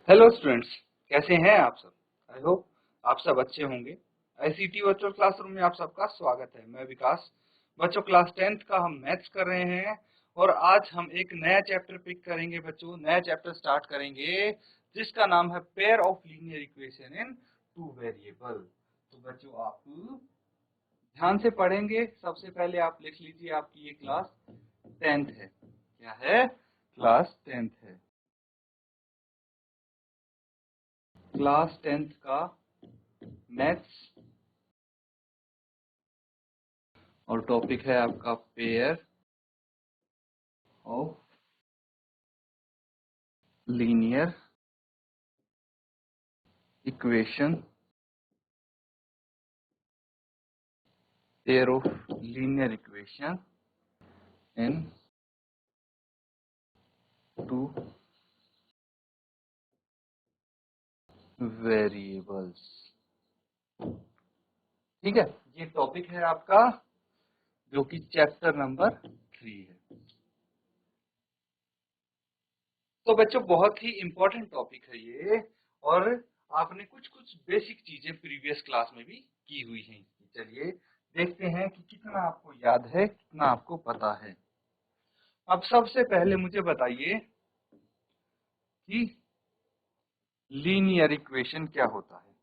Hello students, कैसे हैं आप सब। आई होप आप सब अच्छे होंगे। आईसीटी वर्चुअल क्लासरूम में आप सबका स्वागत है। मैं विकास। बच्चों, क्लास 10th का हम मैथ्स कर रहे हैं और आज हम एक नया चैप्टर पिक करेंगे। बच्चों, नया चैप्टर स्टार्ट करेंगे जिसका नाम है pair of linear equation in two variable. तो बच्चों, आप ध्यान से पढ़ेंगे। सबसे पहले आप लिख लीजिए, आपकी ये क्लास 10th है। क्या है? क्लास 10th है। क्लास 10th का मैथ्स और टॉपिक है आपका pair of linear equation, pair of linear equation in two variables. ठीक है, ये टॉपिक है आपका, जो कि चैप्टर नंबर 3 है। तो बच्चों, बहुत ही इंपॉर्टेंट टॉपिक है ये, और आपने कुछ कुछ बेसिक चीजें प्रीवियस क्लास में भी की हुई हैं इसकी। चलिए देखते हैं कि कितना आपको याद है, कितना आपको पता है। अब सबसे पहले मुझे बताइए कि लीनियर इक्वेशन क्या होता है।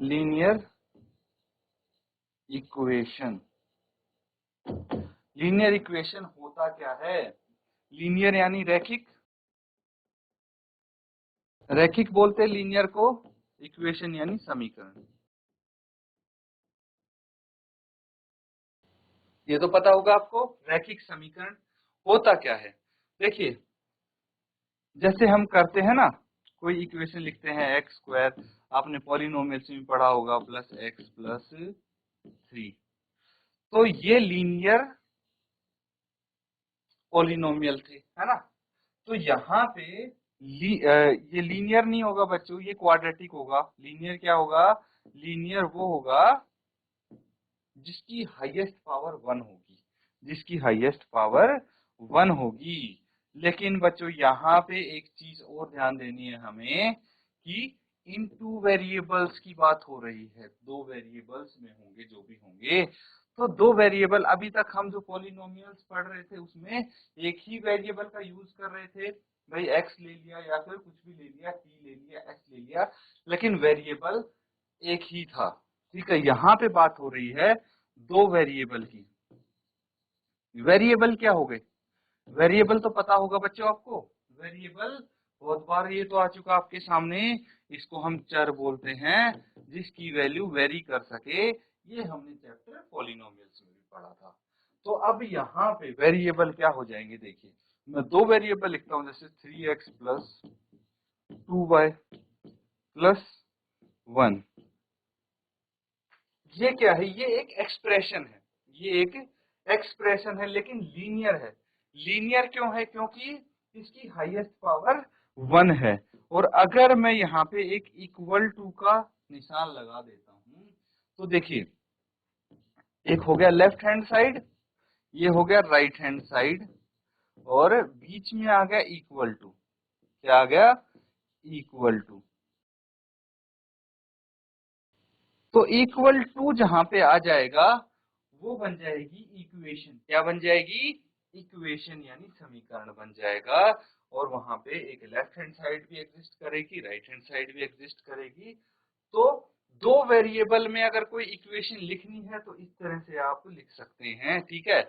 लीनियर इक्वेशन, लीनियर इक्वेशन होता क्या है? लीनियर यानी रैखिक, रैखिक बोलते हैं लीनियर को। इक्वेशन यानी समीकरण। ये तो पता होगा आपको, रैखिक समीकरण होता क्या है। देखिए, जैसे हम करते हैं ना, कोई इक्वेशन लिखते हैं एक्स स्क्वायर, आपने पॉलिनोमियल्स में पढ़ा होगा, प्लस एक्स प्लस 3। तो ये लीनियर पॉलिनोमियल थे, है ना। तो यहाँ पे ये लीनियर नहीं होगा बच्चों, ये क्वाड्रेटिक होगा। लीनियर क्या होगा? लीनियर वो होगा जिसकी हाईएस्ट पावर 1 होगी, जिसकी हाईएस्ट पावर 1 होगी। लेकिन बच्चों, यहाँ पे एक चीज और ध्यान देनी है हमें कि इन टू वेरिएबल्स की बात हो रही है। दो वेरिएबल्स में होंगे जो भी होंगे। तो दो वेरिएबल, अभी तक हम जो पॉलिनोमियल्स पढ़ रहे थे उसमें एक ही वेरिएबल का यूज कर रहे थे। भाई एक्स ले लिया या फिर कुछ भी ले लिया, टी ले लिया, एक्स ले लिया, लेकिन वेरिएबल एक ही था। ठीक है, यहाँ पे बात हो रही है दो वेरिएबल की। वेरिएबल क्या हो गए? वेरिएबल तो पता होगा बच्चों आपको। वेरिएबल बहुत बार ये तो आ चुका आपके सामने। इसको हम चर बोलते हैं, जिसकी वैल्यू वेरी कर सके। ये हमने चैप्टर पॉलिनोमियल्स में भी पढ़ा था। तो अब यहाँ पे वेरिएबल क्या हो जाएंगे, देखिए मैं दो वेरिएबल लिखता हूँ, जैसे 3x प्लस 2y प्लस 1। ये क्या है? ये एक एक्सप्रेशन है, ये एक एक्सप्रेशन है, लेकिन लीनियर है। लीनियर क्यों है? क्योंकि इसकी हाईएस्ट पावर 1 है। और अगर मैं यहाँ पे एक इक्वल टू का निशान लगा देता हूं, तो देखिए, एक हो गया लेफ्ट हैंड साइड, ये हो गया राइट हैंड साइड, और बीच में आ गया इक्वल टू। क्या आ गया? Equal to. तो इक्वल टू जहां पे आ जाएगा वो बन जाएगी इक्वेशन। क्या बन जाएगी? इक्वेशन यानी समीकरण बन जाएगा। और वहां पे एक लेफ्ट हैंड साइड भी एग्जिस्ट करेगी, राइट हैंड साइड भी एग्जिस्ट करेगी। तो दो वेरिएबल में अगर कोई इक्वेशन लिखनी है तो इस तरह से आप लिख सकते हैं। ठीक है,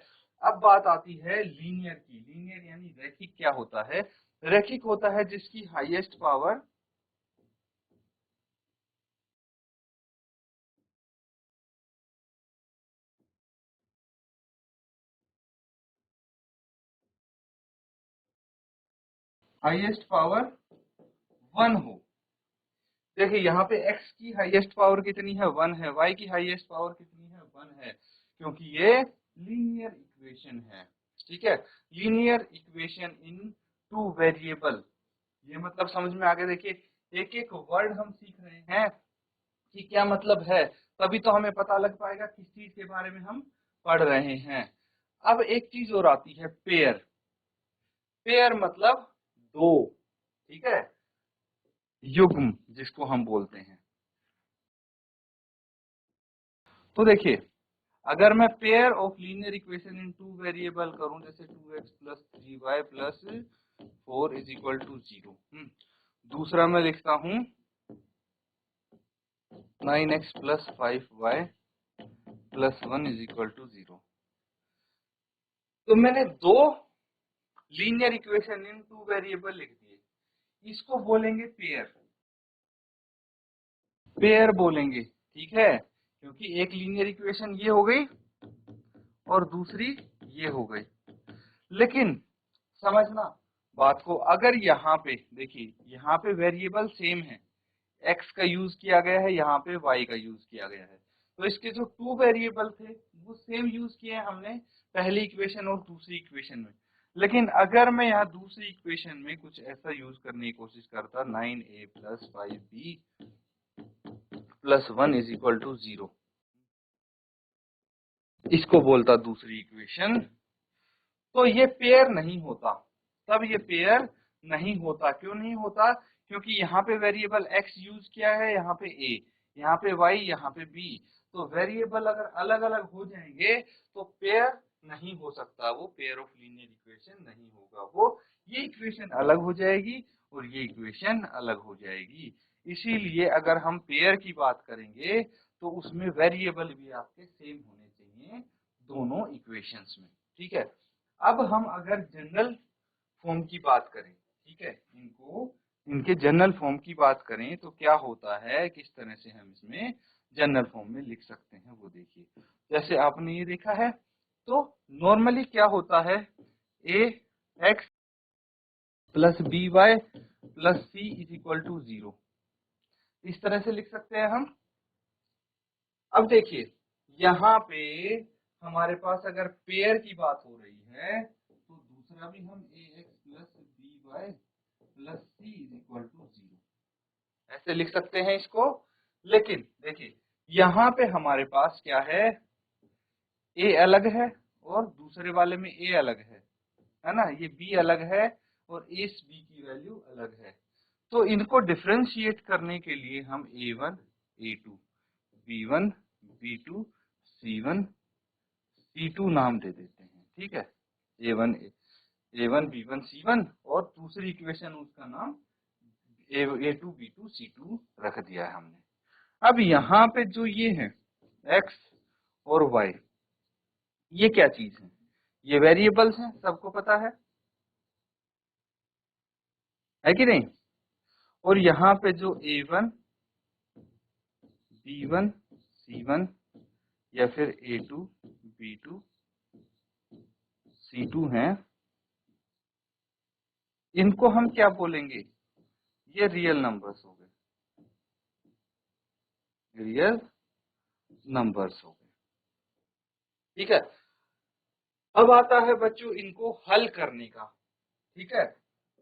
अब बात आती है लीनियर की। लीनियर यानी रैखिक क्या होता है? रैखिक होता है जिसकी हाईएस्ट पावर हाईएस्ट पावर 1 हो। देखिए, यहाँ पे x की हाईएस्ट पावर कितनी है? 1 है। y की हाईएस्ट पावर कितनी है? 1 है, क्योंकि ये लीनियर इक्वेशन है। ठीक है, linear equation in two variable. ये मतलब समझ में आ गया। देखिए, एक एक वर्ड हम सीख रहे हैं कि क्या मतलब है, तभी तो हमें पता लग पाएगा किस चीज के बारे में हम पढ़ रहे हैं। अब एक चीज और आती है, पेयर। पेयर मतलब दो, ठीक है, युग्म जिसको हम बोलते हैं। तो देखिए, अगर मैं pair of linear equation in two variable करूं, जैसे 2x plus 3y plus 4 is equal to 0, दूसरा मैं लिखता हूं 9x plus 5y plus 1 is equal to 0। तो मैंने दो linear equation in two variable लिख दिए, इसको बोलेंगे पेयर, पेयर बोलेंगे, ठीक है, क्योंकि एक लीनियर इक्वेशन ये हो गई और दूसरी ये हो गई। लेकिन समझना बात को, अगर यहाँ पे देखिए, यहाँ पे वेरिएबल सेम है, x का यूज किया गया है, यहाँ पे y का यूज किया गया है, तो इसके जो टू वेरिएबल थे वो सेम यूज किए हैं हमने पहली इक्वेशन और दूसरी इक्वेशन में। लेकिन अगर मैं यहाँ दूसरी इक्वेशन में कुछ ऐसा यूज करने की कोशिश करता, 9a plus 5b plus 1 is equal to 0, इसको बोलता दूसरी इक्वेशन, तो ये पेयर नहीं होता। तब ये पेयर नहीं होता। क्यों नहीं होता? क्योंकि यहाँ पे वेरिएबल x यूज किया है, यहाँ पे a, यहाँ पे y, यहाँ पे b, तो वेरिएबल अगर अलग अलग हो जाएंगे तो पेयर नहीं हो सकता, वो पेयर ऑफ लीनियर इक्वेशन नहीं होगा। वो ये इक्वेशन अलग हो जाएगी और ये इक्वेशन अलग हो जाएगी। इसीलिए अगर हम पेयर की बात करेंगे तो उसमें वेरिएबल भी आपके सेम होने चाहिए दोनों इक्वेशंस में, ठीक है। अब हम अगर जनरल फॉर्म की बात करें, ठीक है, इनके जनरल फॉर्म की बात करें तो क्या होता है, किस तरह से हम इसमें जनरल फॉर्म में लिख सकते हैं वो देखिए। जैसे आपने ये देखा है, तो नॉर्मली क्या होता है, A X plus B Y plus C is equal to 0, इस तरह से लिख सकते हैं हम। अब देखिए, यहाँ पे हमारे पास अगर पेयर की बात हो रही है तो दूसरा भी हम A X plus B Y plus C is equal to 0 ऐसे लिख सकते हैं इसको। लेकिन देखिए, यहाँ पे हमारे पास क्या है, ए अलग है और दूसरे वाले में ए अलग है ना, ये बी अलग है और इस बी की वैल्यू अलग है। तो इनको डिफरेंशिएट करने के लिए हम a1 a2 b1 b2 c1 c2 नाम दे देते हैं, ठीक है। a1 b1 c1 और दूसरी इक्वेशन उसका नाम a2 b2 c2 रख दिया है हमने। अब यहाँ पे जो ये है x और y, ये क्या चीज है, ये वेरिएबल्स हैं, सबको पता है कि नहीं। और यहाँ पे जो a1 b1 c1 या फिर a2 b2 c2 हैं, इनको हम क्या बोलेंगे, ये रियल नंबर्स हो गए, रियल नंबर्स हो गए, ठीक है। अब आता है बच्चों इनको हल करने का, ठीक है।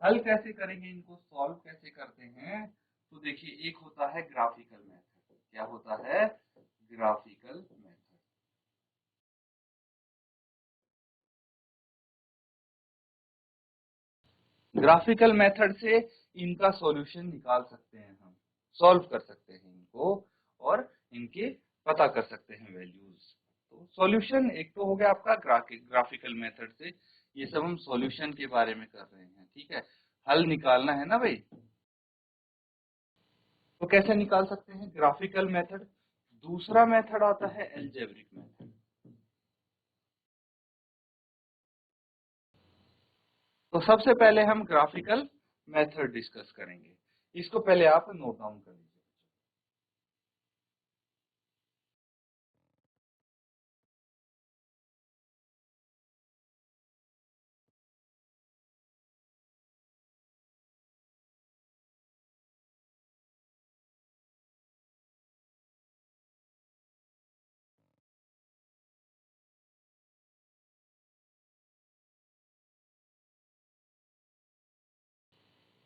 हल कैसे करेंगे, इनको सॉल्व कैसे करते हैं, तो देखिए, एक होता है ग्राफिकल मेथड। क्या होता है? Graphical method. ग्राफिकल मेथड से इनका सॉल्यूशन निकाल सकते हैं, हम सॉल्व कर सकते हैं इनको और इनके पता कर सकते हैं वैल्यूज। तो सॉल्यूशन एक तो हो गया आपका ग्राफिकल मेथड से, ये सब हम सॉल्यूशन के बारे में कर रहे हैं, ठीक है। हल निकालना है ना भाई, तो कैसे निकाल सकते हैं, ग्राफिकल मेथड। दूसरा मेथड आता है एल्जेब्रिक मेथड। तो सबसे पहले हम ग्राफिकल मेथड डिस्कस करेंगे, इसको पहले आप नोट डाउन कर लीजिए।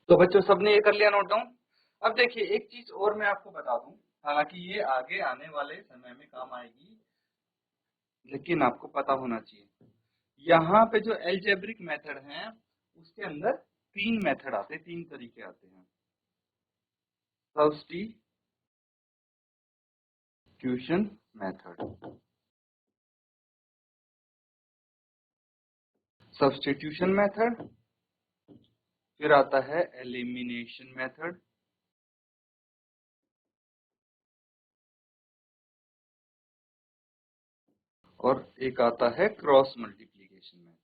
तो बच्चों, सबने ये कर लिया नोट डाउन। अब देखिए, एक चीज और मैं आपको बता दूं, हालांकि ये आगे आने वाले समय में काम आएगी, लेकिन आपको पता होना चाहिए, यहाँ पे जो एल्जेब्रिक मेथड है उसके अंदर 3 मेथड आते हैं, 3 तरीके आते हैं। सब्स्टिट्यूशन मेथड, सब्स्टिट्यूशन मेथड, फिर आता है एलिमिनेशन मेथड, और एक आता है क्रॉस मल्टीप्लिकेशन मेथड।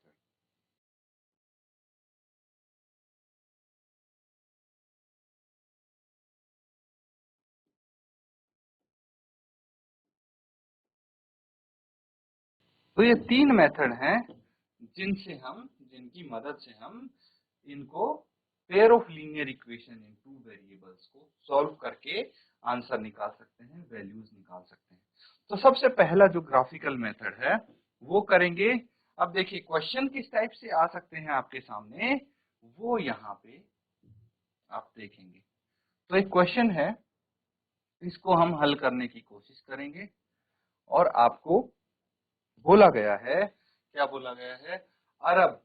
तो ये 3 मेथड हैं जिनकी मदद से हम इनको pair of linear equation in 2 variables को सॉल्व करके आंसर निकाल सकते हैं, वैल्यूज निकाल सकते हैं। तो सबसे पहला जो ग्राफिकल मेथड है वो करेंगे। अब देखिए क्वेश्चन किस टाइप से आ सकते हैं आपके सामने, वो यहाँ पे आप देखेंगे। तो एक क्वेश्चन है, इसको हम हल करने की कोशिश करेंगे और आपको बोला गया है, क्या बोला गया है, अरब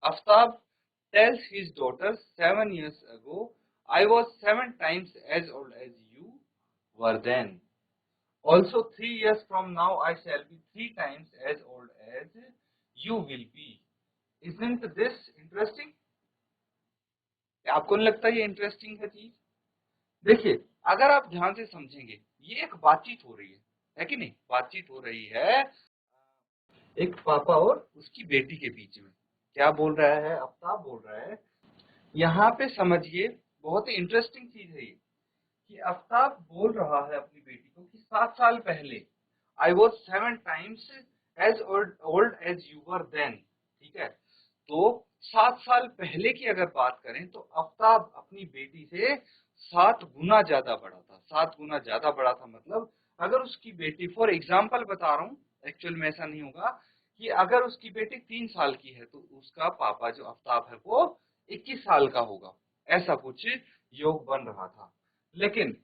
Aftab tells his daughter 7 years ago, I was 7 times as old as you were then. Also 3 years from now, I shall be 3 times as old as you will be. Isn't this interesting? आपको नहीं लगता ये interesting है चीज? देखिए अगर आप ध्यान से समझेंगे, ये एक बातचीत हो रही है कि नहीं? बातचीत हो रही है एक पापा और उसकी बेटी के बीच में। क्या बोल रहा है? आफ्ताब बोल रहा है, यहाँ पे समझिए बहुत ही इंटरेस्टिंग चीज है ये, कि आफ्ताब बोल रहा है अपनी बेटी को कि 7 साल पहले I was 7 times as old as you were then. ठीक है, तो 7 साल पहले की अगर बात करें तो आफ्ताब अपनी बेटी से 7 गुना ज्यादा बड़ा था। 7 गुना ज्यादा बड़ा था मतलब अगर उसकी बेटी, फॉर एग्जाम्पल बता रहा हूँ, एक्चुअल में ऐसा नहीं होगा, कि अगर उसकी बेटी 3 साल की है तो उसका पापा जो आफ्ताब है वो 21 साल का होगा, ऐसा कुछ योग बन रहा था। लेकिन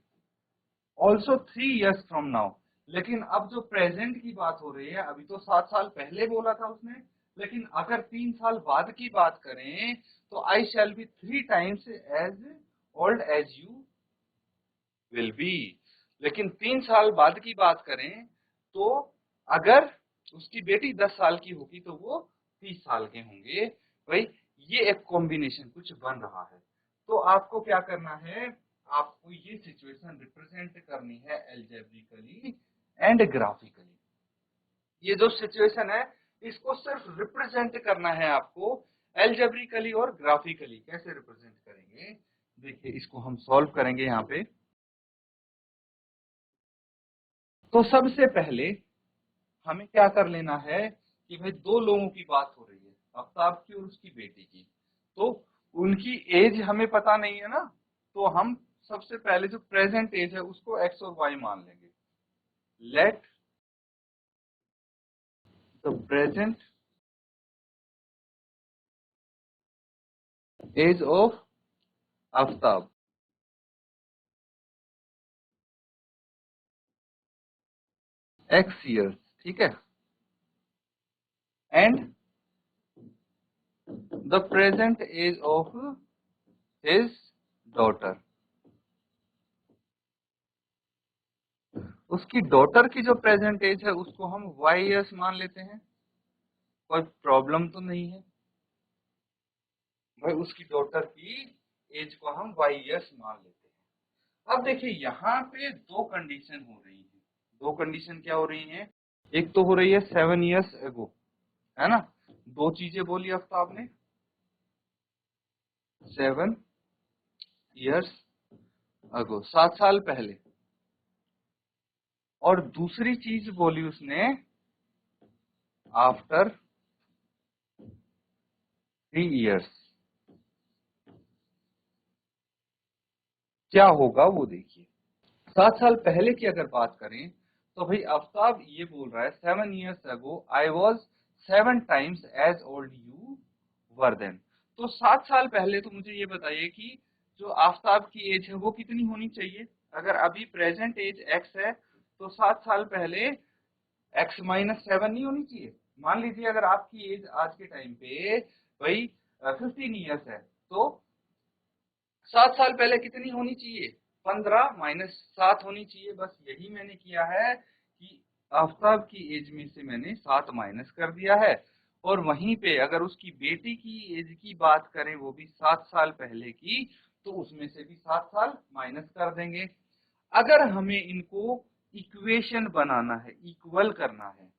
ऑल्सो 3 years फ्रॉम नाउ, लेकिन अब जो प्रेजेंट की बात हो रही है, अभी तो 7 साल पहले बोला था उसने, लेकिन अगर 3 साल बाद की बात करें तो I shall be 3 times as old as you will be. लेकिन 3 साल बाद की बात करें तो अगर उसकी बेटी 10 साल की होगी तो वो 30 साल के होंगे। भाई ये एक कॉम्बिनेशन कुछ बन रहा है। तो आपको क्या करना है, आपको ये सिचुएशन रिप्रेजेंट करनी है एल्जेब्रिकली एंड ग्राफिकली। ये जो सिचुएशन है इसको सिर्फ रिप्रेजेंट करना है आपको एल्जेब्रिकली और ग्राफिकली। कैसे रिप्रेजेंट करेंगे? देखिए इसको हम सॉल्व करेंगे यहाँ पे। तो सबसे पहले हमें क्या कर लेना है कि भाई 2 लोगों की बात हो रही है, आफ्ताब की और उसकी बेटी की, तो उनकी एज हमें पता नहीं है ना, तो हम सबसे पहले जो प्रेजेंट एज है उसको एक्स और वाई मान लेंगे। Let the present age of Aftab x years, ठीक है, and the present age of his daughter. उसकी डॉटर की जो प्रेजेंट एज है उसको हम वाई ईयर्स मान लेते हैं, कोई प्रॉब्लम तो नहीं है भाई। उसकी डॉटर की एज को हम वाई ईयर्स मान लेते हैं। अब देखिए यहाँ पे 2 कंडीशन हो रही है। 2 कंडीशन क्या हो रही हैं? एक तो हो रही है 7 years ago, है ना, 2 चीजें बोली आफ्ताब ने, 7 years ago 7 साल पहले, और दूसरी चीज बोली उसने आफ्टर 3 years। क्या होगा वो देखिए। 7 साल पहले की अगर बात करें तो भाई आफ्ताब ये बोल रहा है 7 years ago I was 7 times as old you were then. तो 7 साल पहले तो मुझे ये बताइए कि जो आफ्ताब की एज है वो कितनी होनी चाहिए? अगर अभी प्रेजेंट एज एक्स है तो 7 साल पहले x - 7 नहीं होनी चाहिए? मान लीजिए अगर आपकी एज आज के टाइम पे भाई 15 ईयर्स है, तो 7 साल पहले कितनी होनी चाहिए? 15 माइनस 7 होनी चाहिए। बस यही मैंने किया है कि आफ्ताब की एज में से मैंने 7 माइनस कर दिया है। और वहीं पे अगर उसकी बेटी की एज की बात करें, वो भी 7 साल पहले की, तो उसमें से भी 7 साल माइनस कर देंगे। अगर हमें इनको इक्वेशन बनाना है, इक्वल करना है,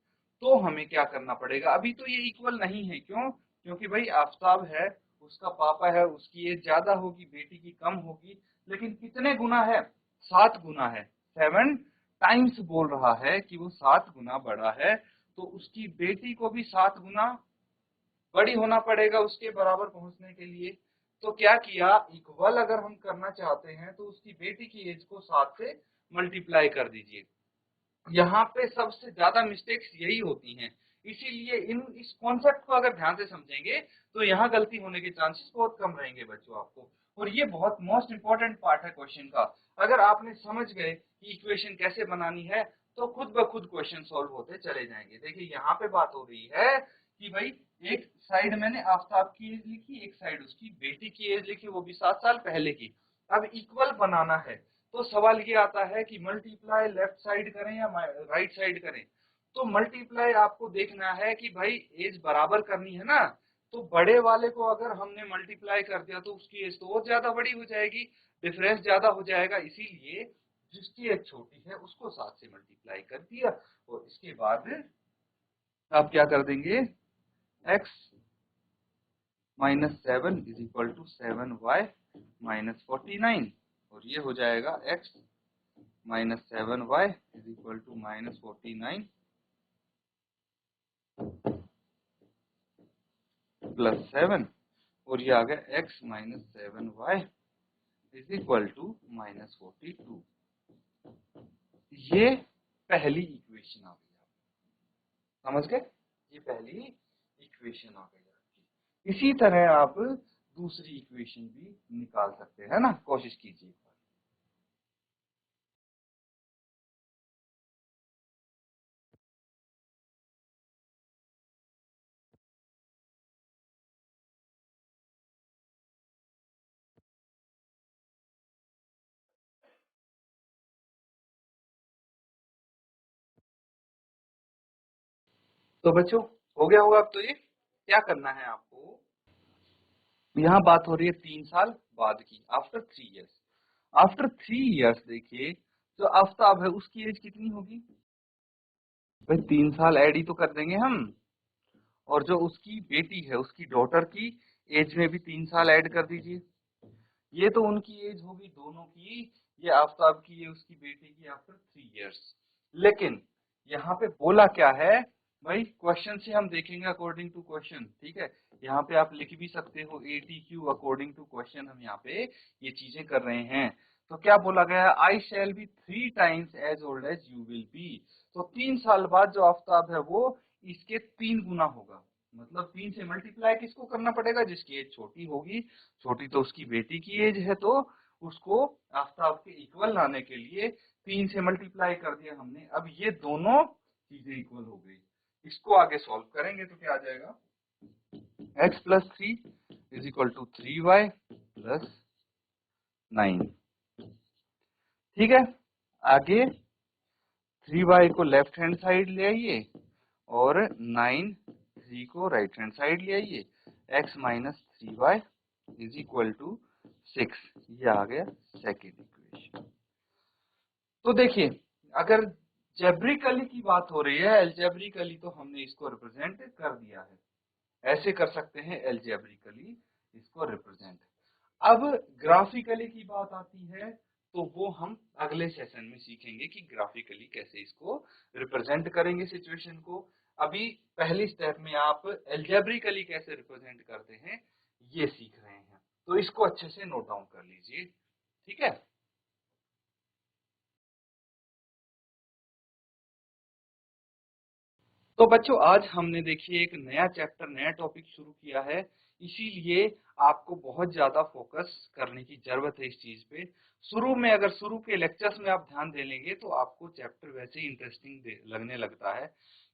तो हमें क्या करना पड़ेगा? अभी तो ये इक्वल नहीं है, क्यों? क्योंकि भाई आफ्ताब है, उसका पापा है, उसकी एज ज्यादा होगी, बेटी की कम होगी, लेकिन कितने गुना है? 7 गुना है। 7 टाइम्स बोल रहा है कि वो 7 गुना बड़ा है, तो उसकी बेटी को भी 7 गुना बड़ी होना पड़ेगा उसके बराबर पहुंचने के लिए। तो क्या किया, इक्वल अगर हम करना चाहते हैं तो उसकी बेटी की एज को 7 से मल्टीप्लाई कर दीजिए। यहाँ पे सबसे ज्यादा मिस्टेक्स यही होती हैं, इसीलिए इस कॉन्सेप्ट को अगर ध्यान से समझेंगे तो यहाँ गलती होने के चांसेस बहुत कम रहेंगे बच्चों आपको। और ये बहुत मोस्ट इंपॉर्टेंट पार्ट है क्वेश्चन का। अगर आपने समझ गए कि इक्वेशन कैसे बनानी है, तो खुद ब खुद क्वेश्चन सॉल्व होते चले जाएंगे। देखिए यहाँ पे बात हो रही है कि भाई एक साइड मैंने आफ्ताब की एज लिखी, एक साइड उसकी बेटी की एज लिखी, वो भी 7 साल पहले की। अब इक्वल बनाना है, तो सवाल ये आता है कि मल्टीप्लाई लेफ्ट साइड करें या राइट साइड करें। तो मल्टीप्लाई आपको देखना है कि भाई एज बराबर करनी है ना, तो बड़े वाले को अगर हमने मल्टीप्लाई कर दिया तो उसकी एज तो और ज्यादा बड़ी हो जाएगी, डिफरेंस ज्यादा हो जाएगा। इसीलिए जिसकी एज छोटी है उसको 7 से मल्टीप्लाई कर दिया, और इसके बाद आप क्या कर देंगे, x minus 7 is equal to 7y minus 49, और ये हो जाएगा x minus 7y is equal to minus 49 plus 7, और ये आ गया x minus 7y is equal to minus 42। ये पहली इक्वेशन आ गई, समझ गए? ये पहली इक्वेशन आ गई आपकी। इसी तरह आप दूसरी इक्वेशन भी निकाल सकते हैं ना, कोशिश कीजिए। तो बच्चों हो गया होगा। अब तो ये क्या करना है आपको, यहाँ बात हो रही है 3 साल बाद की, आफ्टर 3 इयर्स। आफ्टर 3 इयर्स देखिए, जो आफ्ताब है उसकी एज कितनी होगी? भाई 3 साल ऐड ही तो कर देंगे हम, और जो उसकी बेटी है, उसकी डॉटर की एज में भी 3 साल ऐड कर दीजिए। ये तो उनकी एज होगी दोनों की, ये आफ्ताब की, ये उसकी बेटी की, आफ्टर 3 इयर्स। लेकिन यहाँ पे बोला क्या है भाई, क्वेश्चन से हम देखेंगे अकॉर्डिंग टू क्वेश्चन, ठीक है? यहाँ पे आप लिख भी सकते हो ATQ अकॉर्डिंग टू क्वेश्चन, हम यहाँ पे ये चीजें कर रहे हैं। तो क्या बोला गया है, I shall be 3 times as old as you will be. तो 3 साल बाद जो आफ्ताब है वो इसके 3 गुना होगा। मतलब 3 से मल्टीप्लाई किसको करना पड़ेगा? जिसकी एज छोटी होगी। छोटी तो उसकी बेटी की एज है, तो उसको आफ्ताब के इक्वल लाने के लिए 3 से मल्टीप्लाई कर दिया हमने। अब ये दोनों चीजें इक्वल हो गई। इसको आगे सॉल्व करेंगे तो क्या आ जाएगा, x plus 3 is equal to 3y plus 9। ठीक है, आगे 3y को लेफ्ट हैंड साइड ले आइए और 3 को राइट हैंड साइड ले आइए। x minus 3y is equal to 6, ये आ गया सेकेंड इक्वेशन। तो देखिए, अगर जेब्रिकली की बात हो रही है, एल्जेब्रिकली तो हमने इसको रिप्रेजेंट कर दिया है, ऐसे कर सकते हैं एल्जेब्रिकली इसको रिप्रेजेंट। अब ग्राफिकली की बात आती है, तो वो हम अगले सेशन में सीखेंगे कि ग्राफिकली कैसे इसको रिप्रेजेंट करेंगे सिचुएशन को। अभी पहली स्टेप में आप एल्जेब्रिकली कैसे रिप्रेजेंट करते हैं ये सीख रहे हैं, तो इसको अच्छे से नोट डाउन कर लीजिए, ठीक है? तो बच्चों आज हमने देखिए एक नया चैप्टर, नया टॉपिक शुरू किया है, इसीलिए आपको बहुत ज्यादा फोकस करने की जरूरत है इस चीज पे। शुरू में अगर शुरू के लेक्चर्स में आप ध्यान दे लेंगे तो आपको चैप्टर वैसे ही इंटरेस्टिंग लगने लगता है,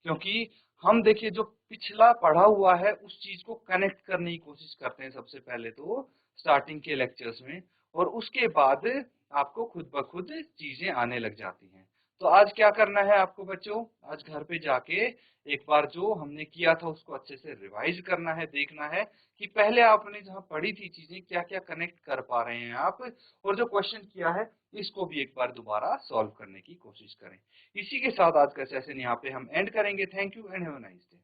क्योंकि हम देखिए जो पिछला पढ़ा हुआ है उस चीज को कनेक्ट करने की कोशिश करते हैं सबसे पहले तो स्टार्टिंग के लेक्चर्स में, और उसके बाद आपको खुद ब खुद चीजें आने लग जाती हैं। तो आज क्या करना है आपको बच्चों, आज घर पे जाके एक बार जो हमने किया था उसको अच्छे से रिवाइज करना है, देखना है कि पहले आपने जहाँ पढ़ी थी चीजें क्या क्या कनेक्ट कर पा रहे हैं आप, और जो क्वेश्चन किया है इसको भी एक बार दोबारा सॉल्व करने की कोशिश करें। इसी के साथ आज का सेशन यहाँ पे हम एंड करेंगे। Thank you and have a nice day.